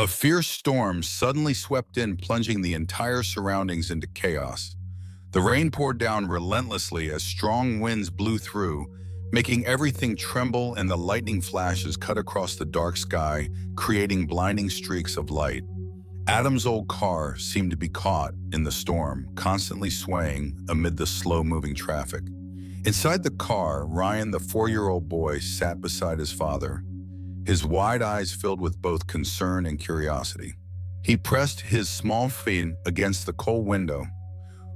A fierce storm suddenly swept in, plunging the entire surroundings into chaos. The rain poured down relentlessly as strong winds blew through, making everything tremble, and the lightning flashes cut across the dark sky, creating blinding streaks of light. Adam's old car seemed to be caught in the storm, constantly swaying amid the slow-moving traffic. Inside the car, Ryan, the 4-year-old boy, sat beside his father, his wide eyes filled with both concern and curiosity. He pressed his small feet against the cold window,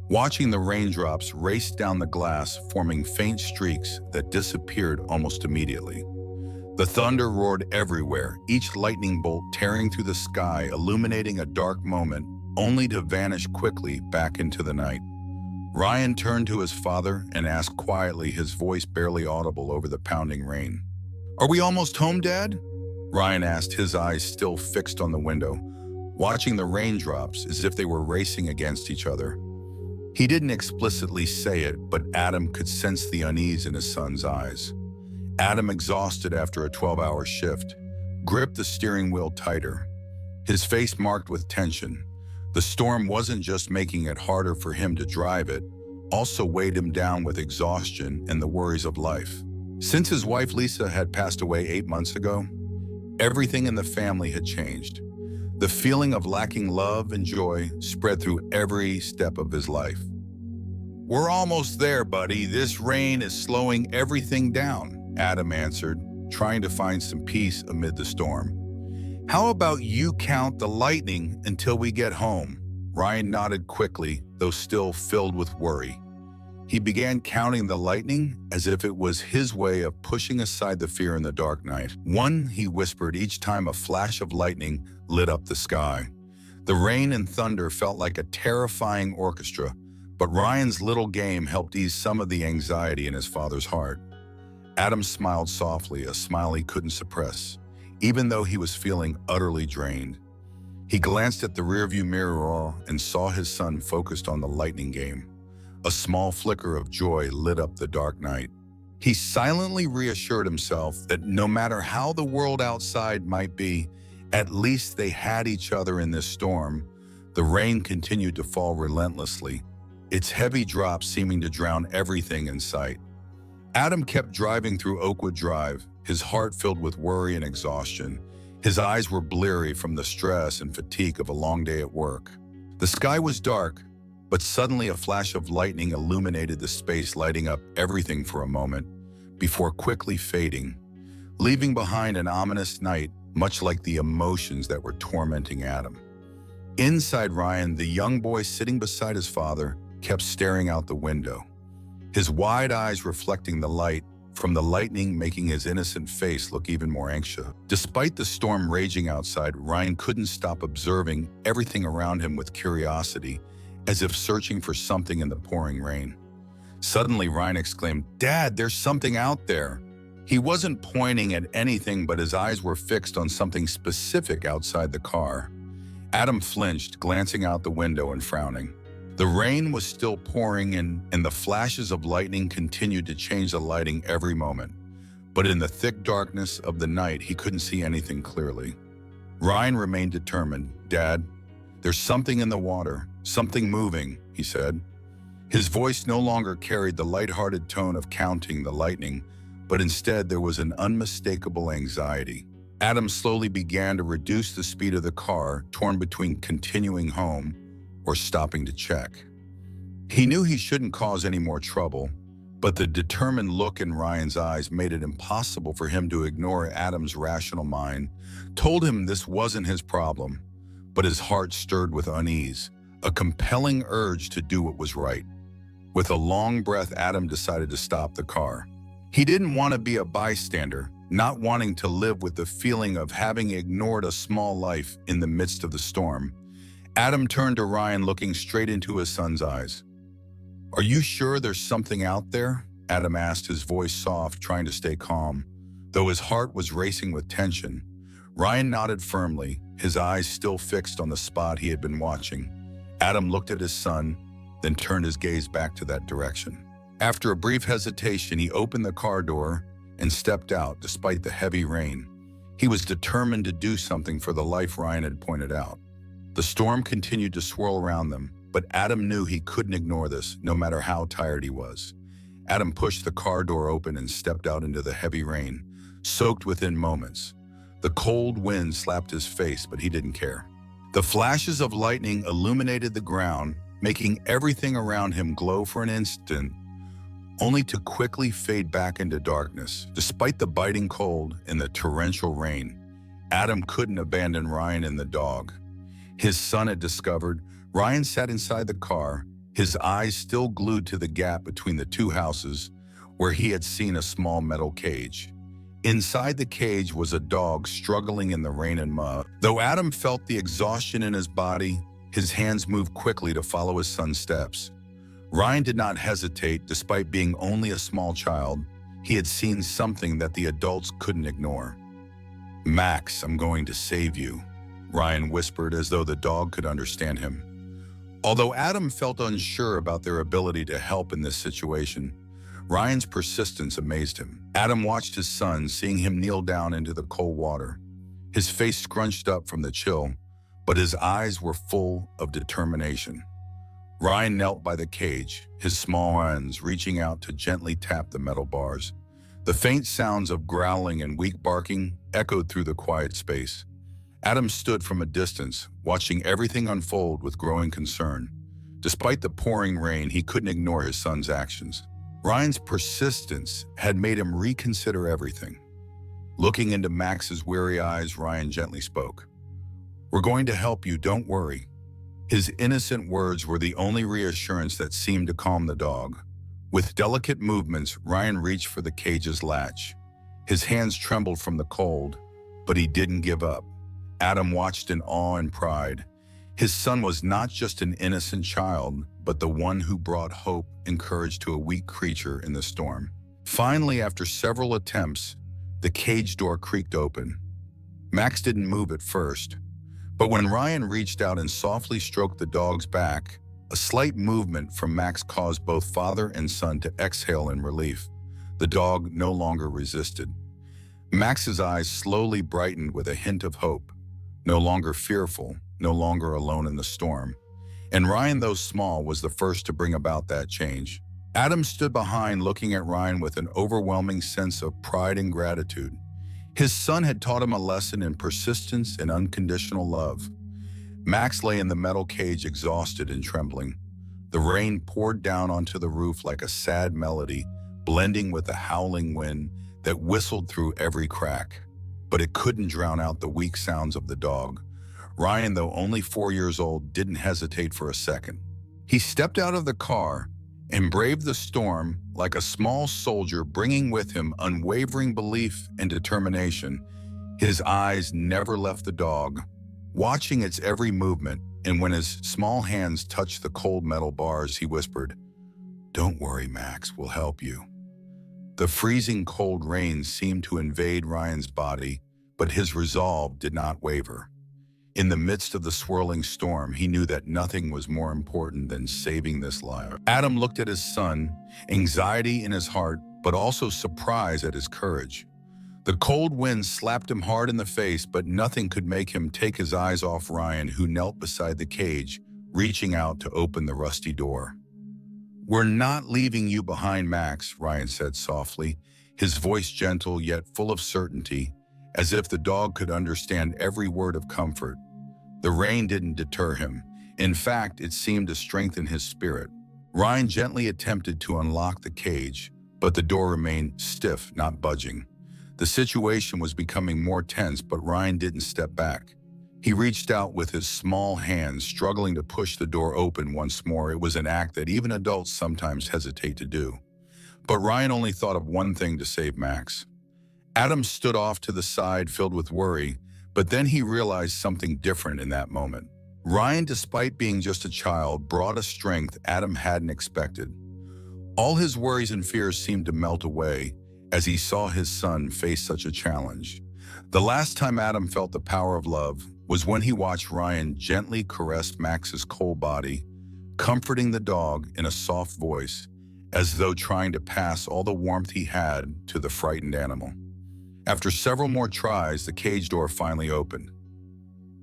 watching the raindrops race down the glass, forming faint streaks that disappeared almost immediately. The thunder roared everywhere, each lightning bolt tearing through the sky, illuminating a dark moment, only to vanish quickly back into the night. Ryan turned to his father and asked quietly, his voice barely audible over the pounding rain. "Are we almost home, Dad?" Ryan asked, his eyes still fixed on the window, watching the raindrops as if they were racing against each other. He didn't explicitly say it, but Adam could sense the unease in his son's eyes. Adam, exhausted after a 12-hour shift, gripped the steering wheel tighter, his face marked with tension. The storm wasn't just making it harder for him to drive, it also weighed him down with exhaustion and the worries of life. Since his wife Lisa had passed away 8 months ago, everything in the family had changed. The feeling of lacking love and joy spread through every step of his life. "We're almost there, buddy. This rain is slowing everything down," Adam answered, trying to find some peace amid the storm. "How about you count the lightning until we get home?" Ryan nodded quickly, though still filled with worry. He began counting the lightning as if it was his way of pushing aside the fear in the dark night. "One," he whispered each time a flash of lightning lit up the sky. The rain and thunder felt like a terrifying orchestra, but Ryan's little game helped ease some of the anxiety in his father's heart. Adam smiled softly, a smile he couldn't suppress, even though he was feeling utterly drained. He glanced at the rearview mirror and saw his son focused on the lightning game. A small flicker of joy lit up the dark night. He silently reassured himself that no matter how the world outside might be, at least they had each other in this storm. The rain continued to fall relentlessly, its heavy drops seeming to drown everything in sight. Adam kept driving through Oakwood Drive, his heart filled with worry and exhaustion. His eyes were bleary from the stress and fatigue of a long day at work. The sky was dark, but suddenly a flash of lightning illuminated the space, lighting up everything for a moment, before quickly fading, leaving behind an ominous night, much like the emotions that were tormenting Adam. Inside, Ryan, the young boy sitting beside his father, kept staring out the window, his wide eyes reflecting the light from the lightning, making his innocent face look even more anxious. Despite the storm raging outside, Ryan couldn't stop observing everything around him with curiosity, as if searching for something in the pouring rain. Suddenly, Ryan exclaimed, "Dad, there's something out there." He wasn't pointing at anything, but his eyes were fixed on something specific outside the car. Adam flinched, glancing out the window and frowning. The rain was still pouring, and the flashes of lightning continued to change the lighting every moment. But in the thick darkness of the night, he couldn't see anything clearly. Ryan remained determined. "Dad, there's something in the water, something moving," he said. His voice no longer carried the lighthearted tone of counting the lightning, but instead there was an unmistakable anxiety. Adam slowly began to reduce the speed of the car, torn between continuing home or stopping to check. He knew he shouldn't cause any more trouble, but the determined look in Ryan's eyes made it impossible for him to ignore. Adam's rational mind told him this wasn't his problem, but his heart stirred with unease, a compelling urge to do what was right. With a long breath, Adam decided to stop the car. He didn't want to be a bystander, not wanting to live with the feeling of having ignored a small life in the midst of the storm. Adam turned to Ryan, looking straight into his son's eyes. "Are you sure there's something out there?" Adam asked, his voice soft, trying to stay calm, though his heart was racing with tension. Ryan nodded firmly, his eyes still fixed on the spot he had been watching. Adam looked at his son, then turned his gaze back to that direction. After a brief hesitation, he opened the car door and stepped out despite the heavy rain. He was determined to do something for the life Ryan had pointed out. The storm continued to swirl around them, but Adam knew he couldn't ignore this, no matter how tired he was. Adam pushed the car door open and stepped out into the heavy rain, soaked within moments. The cold wind slapped his face, but he didn't care. The flashes of lightning illuminated the ground, making everything around him glow for an instant, only to quickly fade back into darkness. Despite the biting cold and the torrential rain, Adam couldn't abandon Ryan and the dog. His son had discovered, Ryan sat inside the car, his eyes still glued to the gap between the two houses where he had seen a small metal cage. Inside the cage was a dog struggling in the rain and mud. Though Adam felt the exhaustion in his body, his hands moved quickly to follow his son's steps. Ryan did not hesitate. Despite being only a small child, he had seen something that the adults couldn't ignore. "Max, I'm going to save you," Ryan whispered, as though the dog could understand him. Although Adam felt unsure about their ability to help in this situation, Ryan's persistence amazed him. Adam watched his son, seeing him kneel down into the cold water. His face scrunched up from the chill, but his eyes were full of determination. Ryan knelt by the cage, his small hands reaching out to gently tap the metal bars. The faint sounds of growling and weak barking echoed through the quiet space. Adam stood from a distance, watching everything unfold with growing concern. Despite the pouring rain, he couldn't ignore his son's actions. Ryan's persistence had made him reconsider everything. Looking into Max's weary eyes, Ryan gently spoke. "We're going to help you, don't worry." His innocent words were the only reassurance that seemed to calm the dog. With delicate movements, Ryan reached for the cage's latch. His hands trembled from the cold, but he didn't give up. Adam watched in awe and pride. His son was not just an innocent child, but the one who brought hope and courage to a weak creature in the storm. Finally, after several attempts, the cage door creaked open. Max didn't move at first, but when Ryan reached out and softly stroked the dog's back, a slight movement from Max caused both father and son to exhale in relief. The dog no longer resisted. Max's eyes slowly brightened with a hint of hope. No longer fearful, no longer alone in the storm. And Ryan, though small, was the first to bring about that change. Adam stood behind, looking at Ryan with an overwhelming sense of pride and gratitude. His son had taught him a lesson in persistence and unconditional love. Max lay in the metal cage, exhausted and trembling. The rain poured down onto the roof like a sad melody, blending with the howling wind that whistled through every crack. But it couldn't drown out the weak sounds of the dog. Ryan, though only 4 years old, didn't hesitate for a second. He stepped out of the car and braved the storm like a small soldier, bringing with him unwavering belief and determination. His eyes never left the dog, watching its every movement, and when his small hands touched the cold metal bars, he whispered, "Don't worry, Max, we'll help you." The freezing cold rain seemed to invade Ryan's body, but his resolve did not waver. In the midst of the swirling storm, he knew that nothing was more important than saving this life. Adam looked at his son, anxiety in his heart, but also surprise at his courage. The cold wind slapped him hard in the face, but nothing could make him take his eyes off Ryan, who knelt beside the cage, reaching out to open the rusty door. "We're not leaving you behind, Max," Ryan said softly, his voice gentle yet full of certainty, as if the dog could understand every word of comfort. The rain didn't deter him. In fact, it seemed to strengthen his spirit. Ryan gently attempted to unlock the cage, but the door remained stiff, not budging. The situation was becoming more tense, but Ryan didn't step back. He reached out with his small hands, struggling to push the door open once more. It was an act that even adults sometimes hesitate to do. But Ryan only thought of one thing to save Max. Adam stood off to the side, filled with worry, but then he realized something different in that moment. Ryan, despite being just a child, brought a strength Adam hadn't expected. All his worries and fears seemed to melt away as he saw his son face such a challenge. The last time Adam felt the power of love was when he watched Ryan gently caress Max's cold body, comforting the dog in a soft voice, as though trying to pass all the warmth he had to the frightened animal. After several more tries, the cage door finally opened.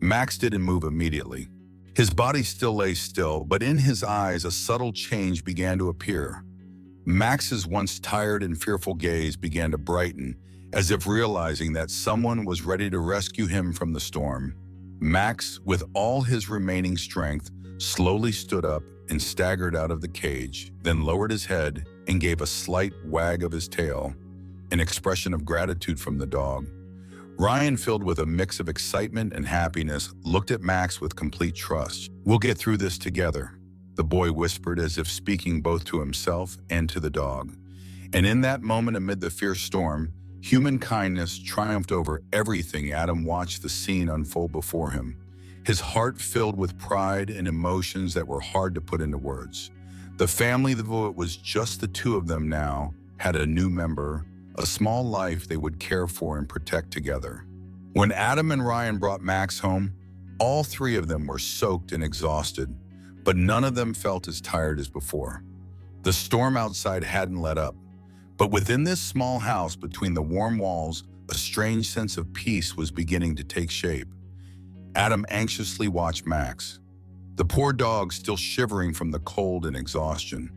Max didn't move immediately. His body still lay still, but in his eyes a subtle change began to appear. Max's once tired and fearful gaze began to brighten, as if realizing that someone was ready to rescue him from the storm. Max, with all his remaining strength, slowly stood up and staggered out of the cage, then lowered his head and gave a slight wag of his tail, an expression of gratitude from the dog. Ryan, filled with a mix of excitement and happiness, looked at Max with complete trust. "We'll get through this together," the boy whispered, as if speaking both to himself and to the dog. And in that moment, amid the fierce storm, human kindness triumphed over everything. Adam watched the scene unfold before him, his heart filled with pride and emotions that were hard to put into words. The family, though it was just the two of them now, had a new member, a small life they would care for and protect together. When Adam and Ryan brought Max home, all three of them were soaked and exhausted, but none of them felt as tired as before. The storm outside hadn't let up, but within this small house, between the warm walls, a strange sense of peace was beginning to take shape. Adam anxiously watched Max, the poor dog still shivering from the cold and exhaustion.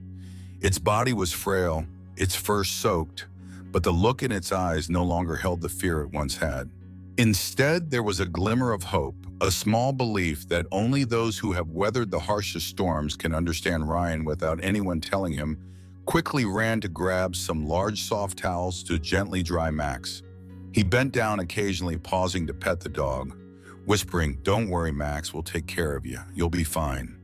Its body was frail, its fur soaked, but the look in its eyes no longer held the fear it once had. Instead, there was a glimmer of hope, a small belief that only those who have weathered the harshest storms can understand. Ryan, without anyone telling him, quickly ran to grab some large soft towels to gently dry Max. He bent down, occasionally pausing to pet the dog, whispering, "Don't worry, Max, we'll take care of you. You'll be fine."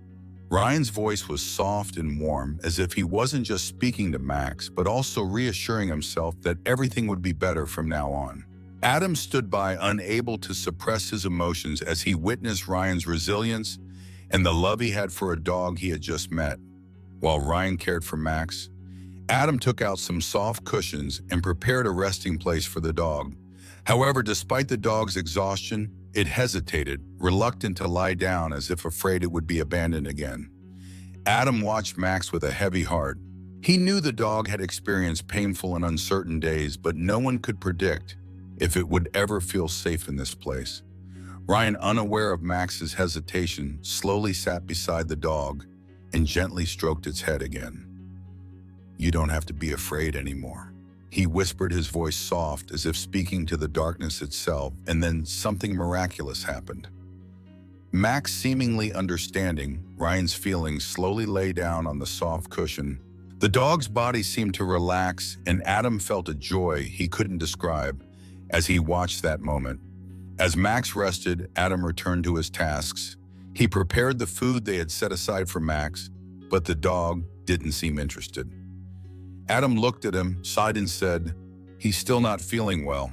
Ryan's voice was soft and warm, as if he wasn't just speaking to Max, but also reassuring himself that everything would be better from now on. Adam stood by, unable to suppress his emotions as he witnessed Ryan's resilience and the love he had for a dog he had just met. While Ryan cared for Max, Adam took out some soft cushions and prepared a resting place for the dog. However, despite the dog's exhaustion, it hesitated, reluctant to lie down, as if afraid it would be abandoned again. Adam watched Max with a heavy heart. He knew the dog had experienced painful and uncertain days, but no one could predict if it would ever feel safe in this place. Ryan, unaware of Max's hesitation, slowly sat beside the dog and gently stroked its head again. "You don't have to be afraid anymore," he whispered, his voice soft, as if speaking to the darkness itself. And then something miraculous happened. Max, seemingly understanding Ryan's feelings, slowly lay down on the soft cushion. The dog's body seemed to relax, and Adam felt a joy he couldn't describe as he watched that moment. As Max rested, Adam returned to his tasks. He prepared the food they had set aside for Max, but the dog didn't seem interested. Adam looked at him, sighed, and said, "He's still not feeling well,"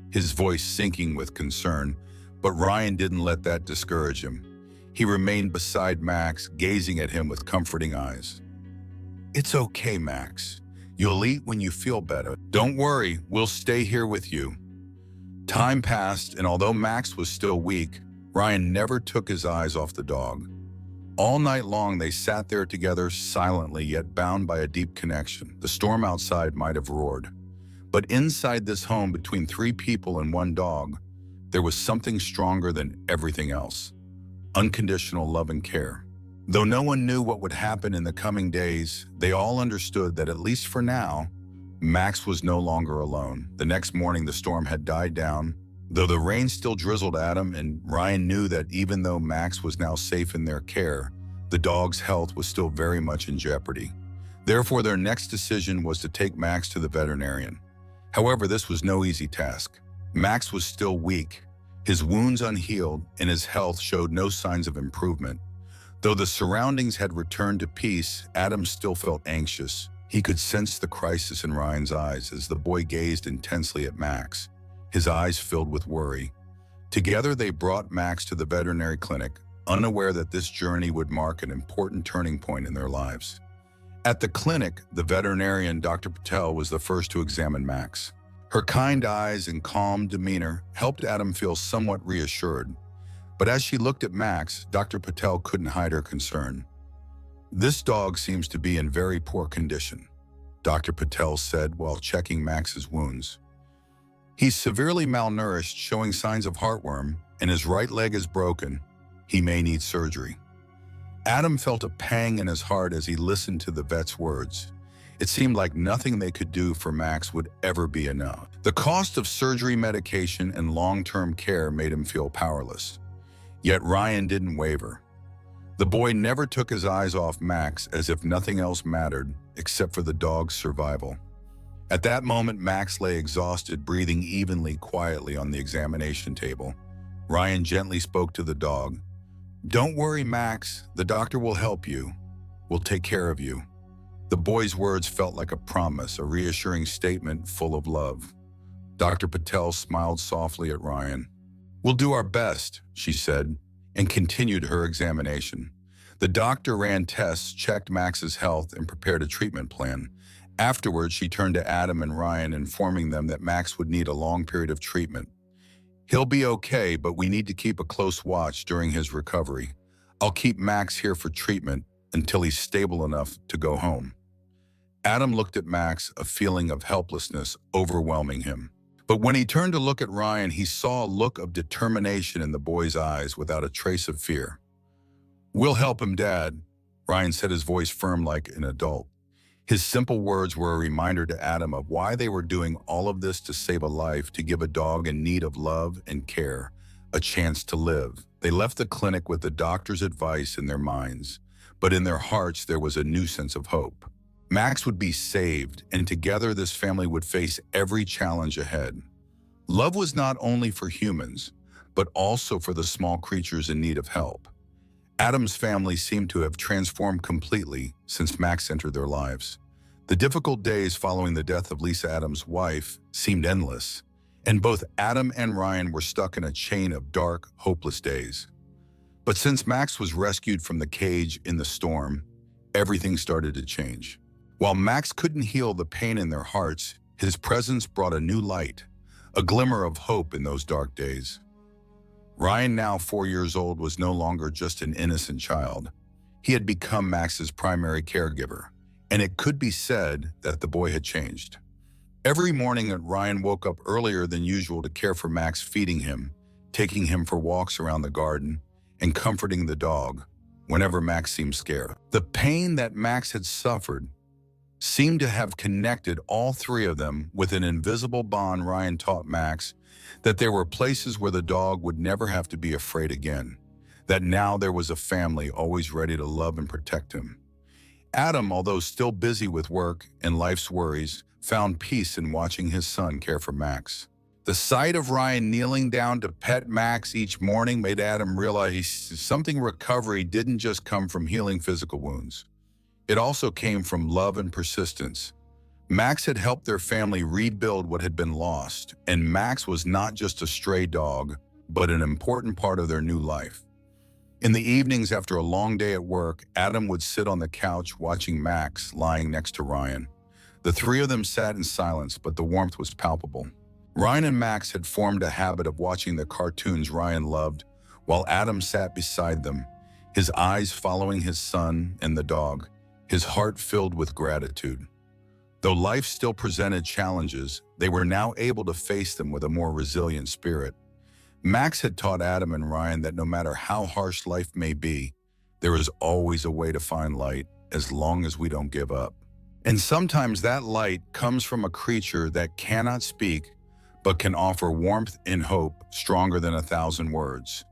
his voice sinking with concern. But Ryan didn't let that discourage him. He remained beside Max, gazing at him with comforting eyes. "It's okay, Max. You'll eat when you feel better. Don't worry, we'll stay here with you." Time passed, and although Max was still weak, Ryan never took his eyes off the dog. All night long, they sat there together, silently yet bound by a deep connection. The storm outside might have roared, but inside this home, between three people and one dog, there was something stronger than everything else: unconditional love and care. Though no one knew what would happen in the coming days, they all understood that, at least for now, Max was no longer alone. The next morning, the storm had died down. Though the rain still drizzled, Adam and Ryan knew that even though Max was now safe in their care, the dog's health was still very much in jeopardy. Therefore, their next decision was to take Max to the veterinarian. However, this was no easy task. Max was still weak, his wounds unhealed, and his health showed no signs of improvement. Though the surroundings had returned to peace, Adam still felt anxious. He could sense the crisis in Ryan's eyes as the boy gazed intensely at Max, his eyes filled with worry. Together, they brought Max to the veterinary clinic, unaware that this journey would mark an important turning point in their lives. At the clinic, the veterinarian, Dr. Patel, was the first to examine Max. Her kind eyes and calm demeanor helped Adam feel somewhat reassured. But as she looked at Max, Dr. Patel couldn't hide her concern. "This dog seems to be in very poor condition," Dr. Patel said while checking Max's wounds. He's severely malnourished, showing signs of heartworm, and his right leg is broken. He may need surgery. Adam felt a pang in his heart as he listened to the vet's words. It seemed like nothing they could do for Max would ever be enough. The cost of surgery, medication, and long-term care made him feel powerless. Yet Ryan didn't waver. The boy never took his eyes off Max, as if nothing else mattered except for the dog's survival. At that moment, Max lay exhausted, breathing evenly, quietly on the examination table. Ryan gently spoke to the dog. "Don't worry, Max. The doctor will help you. We'll take care of you." The boy's words felt like a promise, a reassuring statement full of love. Dr. Patel smiled softly at Ryan. "We'll do our best," she said, and continued her examination. The doctor ran tests, checked Max's health, and prepared a treatment plan. Afterwards, she turned to Adam and Ryan, informing them that Max would need a long period of treatment. "He'll be okay, but we need to keep a close watch during his recovery. I'll keep Max here for treatment until he's stable enough to go home." Adam looked at Max, a feeling of helplessness overwhelming him. But when he turned to look at Ryan, he saw a look of determination in the boy's eyes without a trace of fear. "We'll help him, Dad," Ryan said, his voice firm like an adult. His simple words were a reminder to Adam of why they were doing all of this: to save a life, to give a dog in need of love and care a chance to live. They left the clinic with the doctor's advice in their minds, but in their hearts there was a new sense of hope. Max would be saved, and together this family would face every challenge ahead. Love was not only for humans, but also for the small creatures in need of help. Adam's family seemed to have transformed completely since Max entered their lives. The difficult days following the death of Lisa, Adam's wife, seemed endless, and both Adam and Ryan were stuck in a chain of dark, hopeless days. But since Max was rescued from the cage in the storm, everything started to change. While Max couldn't heal the pain in their hearts, his presence brought a new light, a glimmer of hope in those dark days. Ryan, now 4 years old, was no longer just an innocent child. He had become Max's primary caregiver, and it could be said that the boy had changed. Every morning, Ryan woke up earlier than usual to care for Max, feeding him, taking him for walks around the garden, and comforting the dog whenever Max seemed scared. The pain that Max had suffered seemed to have connected all three of them with an invisible bond. Ryan taught Max that there were places where the dog would never have to be afraid again, that now there was a family always ready to love and protect him. Adam, although still busy with work and life's worries, found peace in watching his son care for Max. The sight of Ryan kneeling down to pet Max each morning made Adam realize something. Recovery didn't just come from healing physical wounds. It also came from love and persistence. Max had helped their family rebuild what had been lost, and Max was not just a stray dog, but an important part of their new life. In the evenings after a long day at work, Adam would sit on the couch watching Max lying next to Ryan. The three of them sat in silence, but the warmth was palpable. Ryan and Max had formed a habit of watching the cartoons Ryan loved, while Adam sat beside them, his eyes following his son and the dog, his heart filled with gratitude. Though life still presented challenges, they were now able to face them with a more resilient spirit. Max had taught Adam and Ryan that no matter how harsh life may be, there is always a way to find light as long as we don't give up. And sometimes that light comes from a creature that cannot speak, but can offer warmth and hope stronger than 1,000 words.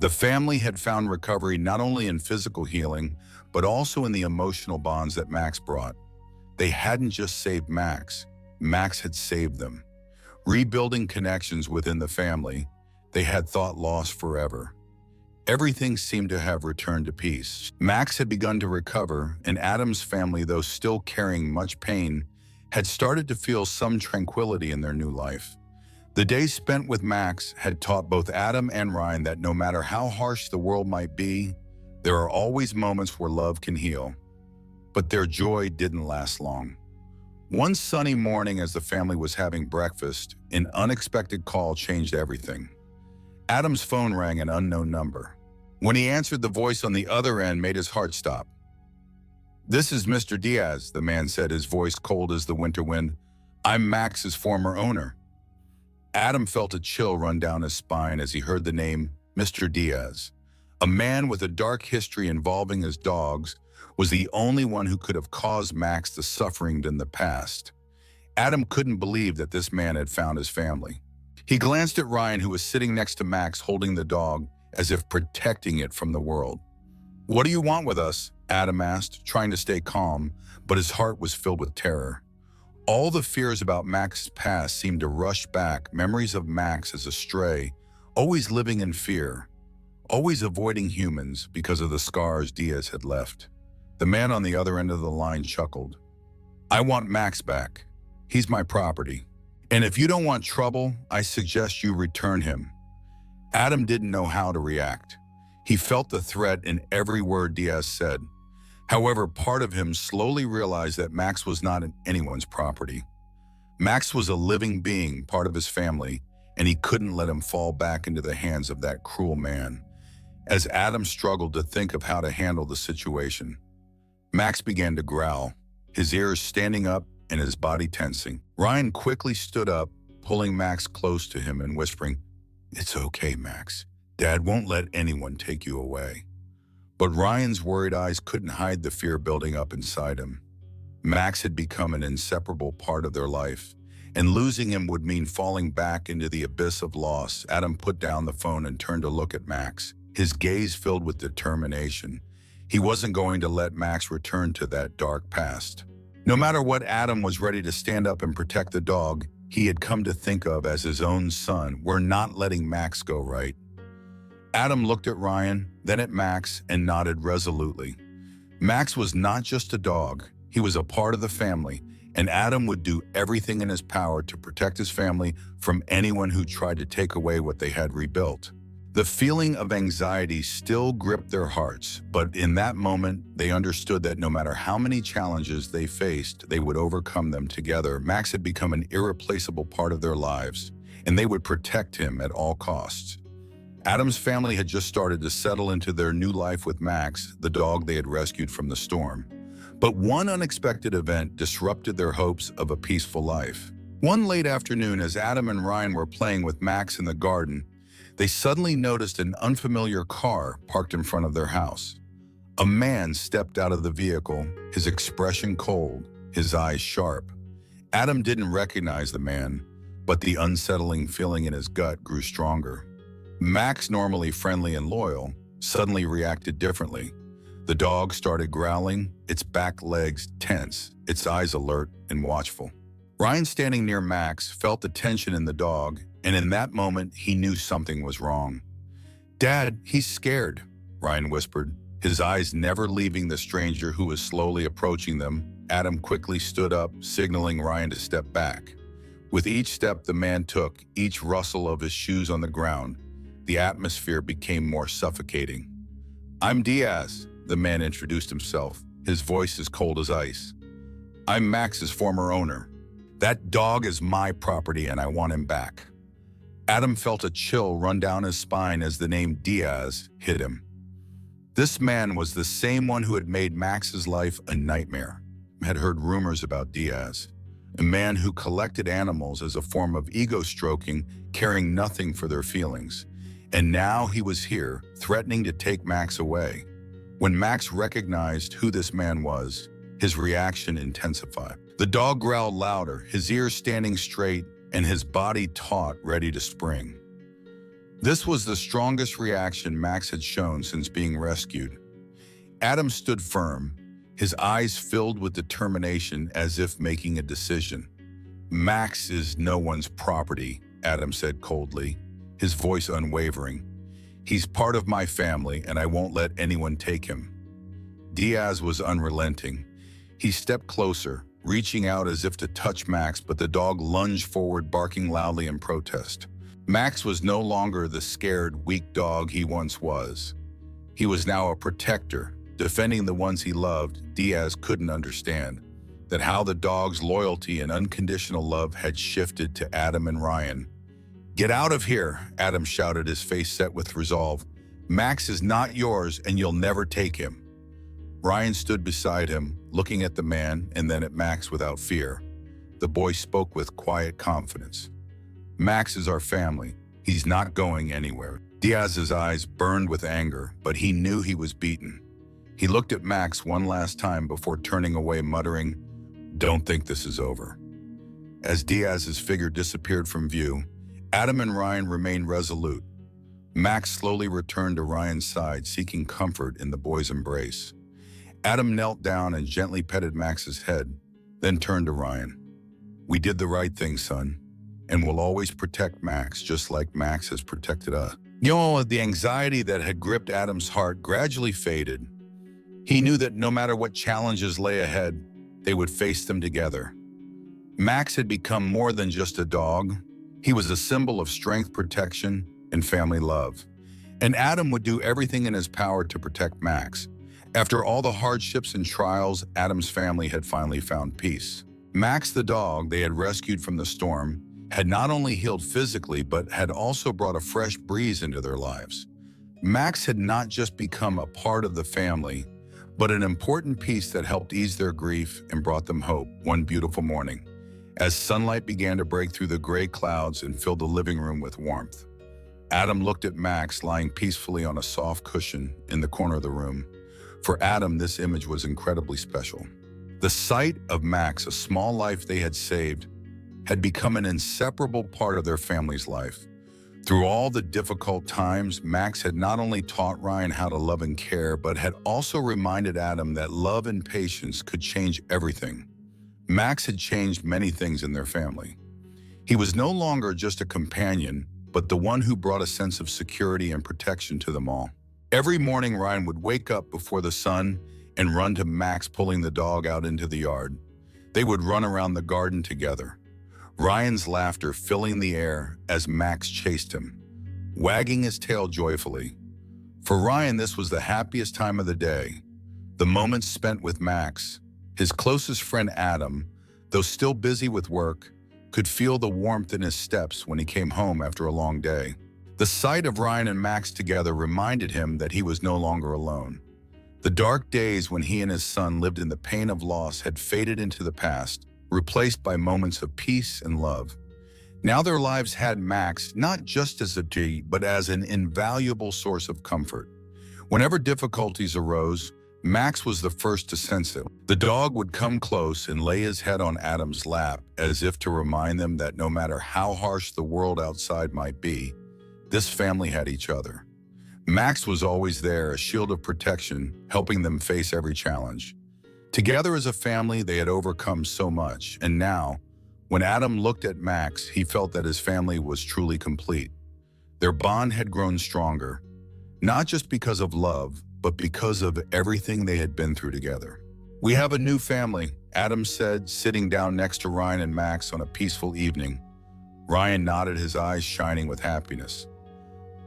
The family had found recovery not only in physical healing, but also in the emotional bonds that Max brought. They hadn't just saved Max, Max had saved them. Rebuilding connections within the family they had thought lost forever. Everything seemed to have returned to peace. Max had begun to recover, and Adam's family, though still carrying much pain, had started to feel some tranquility in their new life. The days spent with Max had taught both Adam and Ryan that no matter how harsh the world might be, there are always moments where love can heal. But their joy didn't last long. One sunny morning, as the family was having breakfast, an unexpected call changed everything. Adam's phone rang, an unknown number. When he answered, the voice on the other end made his heart stop. "This is Mr. Diaz," the man said, his voice cold as the winter wind. "I'm Max's former owner." Adam felt a chill run down his spine as he heard the name Mr. Diaz. A man with a dark history involving his dogs was the only one who could have caused Max the suffering in the past. Adam couldn't believe that this man had found his family. He glanced at Ryan, who was sitting next to Max holding the dog as if protecting it from the world. "What do you want with us?" Adam asked, trying to stay calm, but his heart was filled with terror. All the fears about Max's past seemed to rush back, memories of Max as a stray, always living in fear, always avoiding humans because of the scars Diaz had left. The man on the other end of the line chuckled. "I want Max back. He's my property. And if you don't want trouble, I suggest you return him." Adam didn't know how to react. He felt the threat in every word Diaz said. However, part of him slowly realized that Max was not anyone's property. Max was a living being, part of his family, and he couldn't let him fall back into the hands of that cruel man. As Adam struggled to think of how to handle the situation, Max began to growl, his ears standing up and his body tensing. Ryan quickly stood up, pulling Max close to him and whispering, "It's okay, Max. Dad won't let anyone take you away." But Ryan's worried eyes couldn't hide the fear building up inside him. Max had become an inseparable part of their life, and losing him would mean falling back into the abyss of loss. Adam put down the phone and turned to look at Max, his gaze filled with determination. He wasn't going to let Max return to that dark past. No matter what, Adam was ready to stand up and protect the dog he had come to think of as his own son. "We're not letting Max go, right?" Adam looked at Ryan, then at Max, and nodded resolutely. Max was not just a dog. He was a part of the family, and Adam would do everything in his power to protect his family from anyone who tried to take away what they had rebuilt. The feeling of anxiety still gripped their hearts, but in that moment, they understood that no matter how many challenges they faced, they would overcome them together. Max had become an irreplaceable part of their lives, and they would protect him at all costs. Adam's family had just started to settle into their new life with Max, the dog they had rescued from the storm. But one unexpected event disrupted their hopes of a peaceful life. One late afternoon, as Adam and Ryan were playing with Max in the garden, they suddenly noticed an unfamiliar car parked in front of their house. A man stepped out of the vehicle, his expression cold, his eyes sharp. Adam didn't recognize the man, but the unsettling feeling in his gut grew stronger. Max, normally friendly and loyal, suddenly reacted differently. The dog started growling, its back legs tense, its eyes alert and watchful. Ryan, standing near Max, felt the tension in the dog, and in that moment, he knew something was wrong. "Dad, he's scared," Ryan whispered, his eyes never leaving the stranger who was slowly approaching them. Adam quickly stood up, signaling Ryan to step back. With each step the man took, each rustle of his shoes on the ground, the atmosphere became more suffocating. "I'm Diaz," the man introduced himself, his voice as cold as ice. "I'm Max's former owner. That dog is my property and I want him back." Adam felt a chill run down his spine as the name Diaz hit him. This man was the same one who had made Max's life a nightmare. Had heard rumors about Diaz, a man who collected animals as a form of ego stroking, caring nothing for their feelings. And now he was here, threatening to take Max away. When Max recognized who this man was, his reaction intensified. The dog growled louder, his ears standing straight and his body taut, ready to spring. This was the strongest reaction Max had shown since being rescued. Adam stood firm, his eyes filled with determination as if making a decision. "Max is no one's property," Adam said coldly, his voice unwavering. "He's part of my family and I won't let anyone take him." Diaz was unrelenting. He stepped closer, reaching out as if to touch Max, but the dog lunged forward, barking loudly in protest. Max was no longer the scared, weak dog he once was. He was now a protector, defending the ones he loved. Diaz couldn't understand that how the dog's loyalty and unconditional love had shifted to Adam and Ryan. "Get out of here," Adam shouted, his face set with resolve. "Max is not yours and you'll never take him." Ryan stood beside him, looking at the man and then at Max without fear. The boy spoke with quiet confidence. Max is our family. He's not going anywhere. Diaz's eyes burned with anger, but he knew he was beaten. He looked at Max one last time before turning away, muttering, "Don't think this is over." As Diaz's figure disappeared from view, Adam and Ryan remained resolute. Max slowly returned to Ryan's side, seeking comfort in the boy's embrace. Adam knelt down and gently petted Max's head, then turned to Ryan. "We did the right thing, son, and we'll always protect Max just like Max has protected us." The anxiety that had gripped Adam's heart gradually faded. He knew that no matter what challenges lay ahead, they would face them together. Max had become more than just a dog. He was a symbol of strength, protection, and family love. And Adam would do everything in his power to protect Max. After all the hardships and trials, Adam's family had finally found peace. Max, the dog they had rescued from the storm, had not only healed physically, but had also brought a fresh breeze into their lives. Max had not just become a part of the family, but an important piece that helped ease their grief and brought them hope one beautiful morning, as sunlight began to break through the gray clouds and fill the living room with warmth. Adam looked at Max lying peacefully on a soft cushion in the corner of the room. For Adam, this image was incredibly special. The sight of Max, a small life they had saved, had become an inseparable part of their family's life. Through all the difficult times, Max had not only taught Ryan how to love and care, but had also reminded Adam that love and patience could change everything. Max had changed many things in their family. He was no longer just a companion, but the one who brought a sense of security and protection to them all. Every morning, Ryan would wake up before the sun and run to Max, pulling the dog out into the yard. They would run around the garden together, Ryan's laughter filling the air as Max chased him, wagging his tail joyfully. For Ryan, this was the happiest time of the day. The moments spent with Max, his closest friend Adam, though still busy with work, could feel the warmth in his steps when he came home after a long day. The sight of Ryan and Max together reminded him that he was no longer alone. The dark days when he and his son lived in the pain of loss had faded into the past, replaced by moments of peace and love. Now their lives had Max not just as a tool, but as an invaluable source of comfort. Whenever difficulties arose, Max was the first to sense it. The dog would come close and lay his head on Adam's lap, as if to remind them that no matter how harsh the world outside might be, this family had each other. Max was always there, a shield of protection, helping them face every challenge. Together as a family, they had overcome so much, and now, when Adam looked at Max, he felt that his family was truly complete. Their bond had grown stronger, not just because of love, but because of everything they had been through together. "We have a new family," Adam said, sitting down next to Ryan and Max on a peaceful evening. Ryan nodded, his eyes shining with happiness.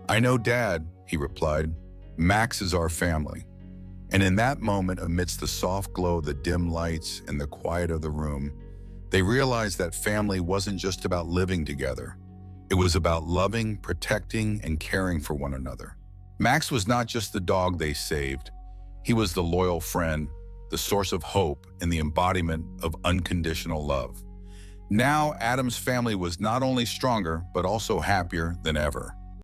"I know, Dad," he replied. "Max is our family." And in that moment, amidst the soft glow of the dim lights and the quiet of the room, they realized that family wasn't just about living together. It was about loving, protecting, and caring for one another. Max was not just the dog they saved. He was the loyal friend, the source of hope, and the embodiment of unconditional love. Now, Adam's family was not only stronger, but also happier than ever.